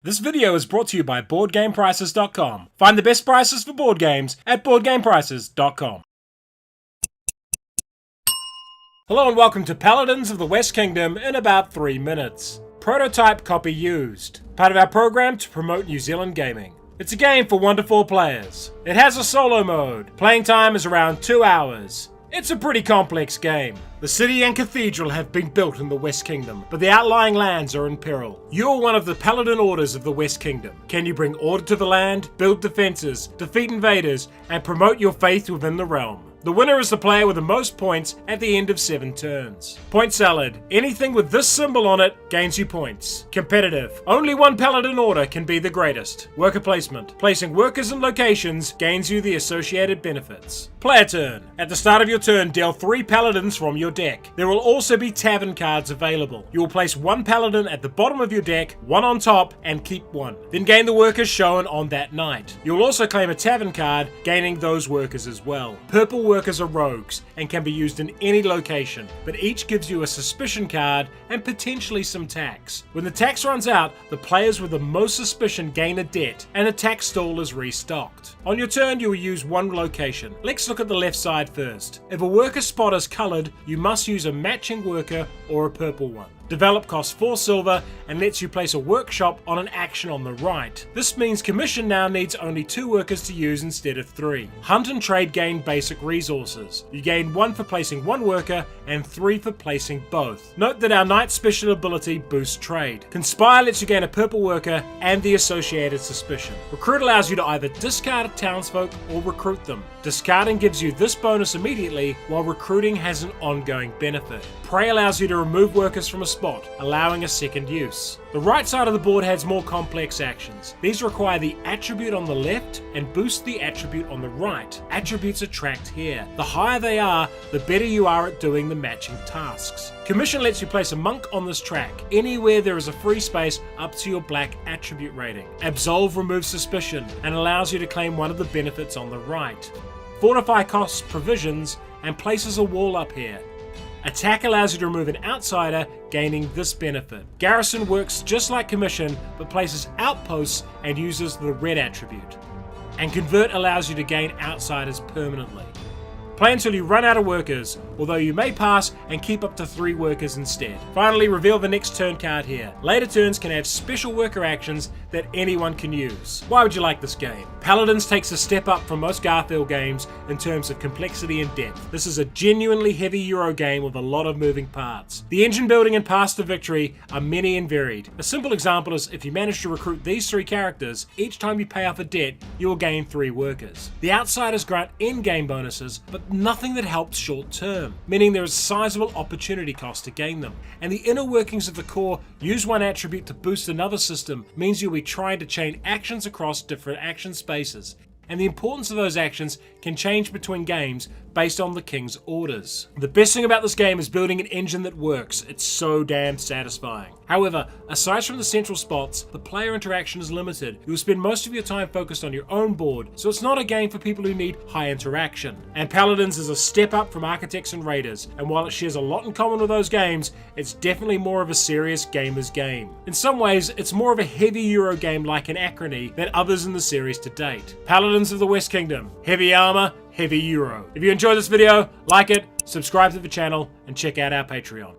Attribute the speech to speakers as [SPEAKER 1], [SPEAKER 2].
[SPEAKER 1] This video is brought to you by BoardGamePrices.com. Find the best prices for board games at BoardGamePrices.com. Hello and welcome to Paladins of the West Kingdom in about 3 minutes. Prototype copy used. Part of our program to promote New Zealand gaming. It's a game for 1 to 4 players. It has a solo mode. Playing time is around 2 hours. It's a pretty complex game. The city and cathedral have been built in the West Kingdom, but the outlying lands are in peril. You're one of the Paladin orders of the West Kingdom. Can you bring order to the land, build defenses, defeat invaders, and promote your faith within the realm? The winner is the player with the most points at the end of 7 turns. Point salad. Anything with this symbol on it gains you points. Competitive. Only one Paladin order can be the greatest. Worker placement. Placing workers in locations gains you the associated benefits. Player turn. At the start of your turn, deal 3 Paladins from your deck. There will also be tavern cards available. You will place 1 Paladin at the bottom of your deck, 1 on top, and keep 1. Then gain the workers shown on that night. You will also claim a tavern card, gaining those workers as well. Purple workers are rogues and can be used in any location, but each gives you a suspicion card and potentially some tax. When the tax runs out, the players with the most suspicion gain a debt and a tax stall is restocked. On your turn, you will use 1 location. Let's look at the left side first. If a worker spot is coloured, you must use a matching worker or a purple one. Develop costs 4 silver and lets you place a workshop on an action on the right. This means commission now needs only 2 workers to use instead of 3. Hunt and trade gain basic resources. You gain 1 for placing 1 worker and 3 for placing both. Note that our knight's special ability boosts trade. Conspire lets you gain a purple worker and the associated suspicion. Recruit allows you to either discard townsfolk or recruit them. Discarding gives you this bonus immediately, while recruiting has an ongoing benefit. Prey allows you to remove workers from a spot, allowing a second use. The right side of the board has more complex actions. These require the attribute on the left and boost the attribute on the right. Attributes are tracked here. The higher they are, the better you are at doing the matching tasks. Commission lets you place a monk on this track, anywhere there is a free space up to your black attribute rating. Absolve removes suspicion and allows you to claim one of the benefits on the right. Fortify costs provisions and places a wall up here. Attack allows you to remove an outsider, gaining this benefit. Garrison works just like Commission, but places outposts and uses the red attribute. And Convert allows you to gain outsiders permanently. Play until you run out of workers, although you may pass and keep up to 3 workers instead. Finally, reveal the next turn card here. Later turns can have special worker actions that anyone can use. Why would you like this game? Paladins takes a step up from most Garfield games in terms of complexity and depth. This is a genuinely heavy Euro game with a lot of moving parts. The engine building and paths to victory are many and varied. A simple example is if you manage to recruit these 3 characters, each time you pay off a debt, you will gain 3 workers. The outsiders grant in-game bonuses, but nothing that helps short term, meaning there is sizable opportunity cost to gain them. And the inner workings of the core, use 1 attribute to boost another system, means you'll be trying to chain actions across different action spaces. And the importance of those actions can change between games based on the king's orders. The best thing about this game is building an engine that works. It's so damn satisfying. However, aside from the central spots, the player interaction is limited. You'll spend most of your time focused on your own board, so it's not a game for people who need high interaction. And Paladins is a step up from Architects and Raiders, and while it shares a lot in common with those games, it's definitely more of a serious gamer's game. In some ways, it's more of a heavy Euro game like Anachrony than others in the series to date. Paladins of the West Kingdom. Heavy armor, heavy Euro. If you enjoyed this video, like it, subscribe to the channel, and check out our Patreon.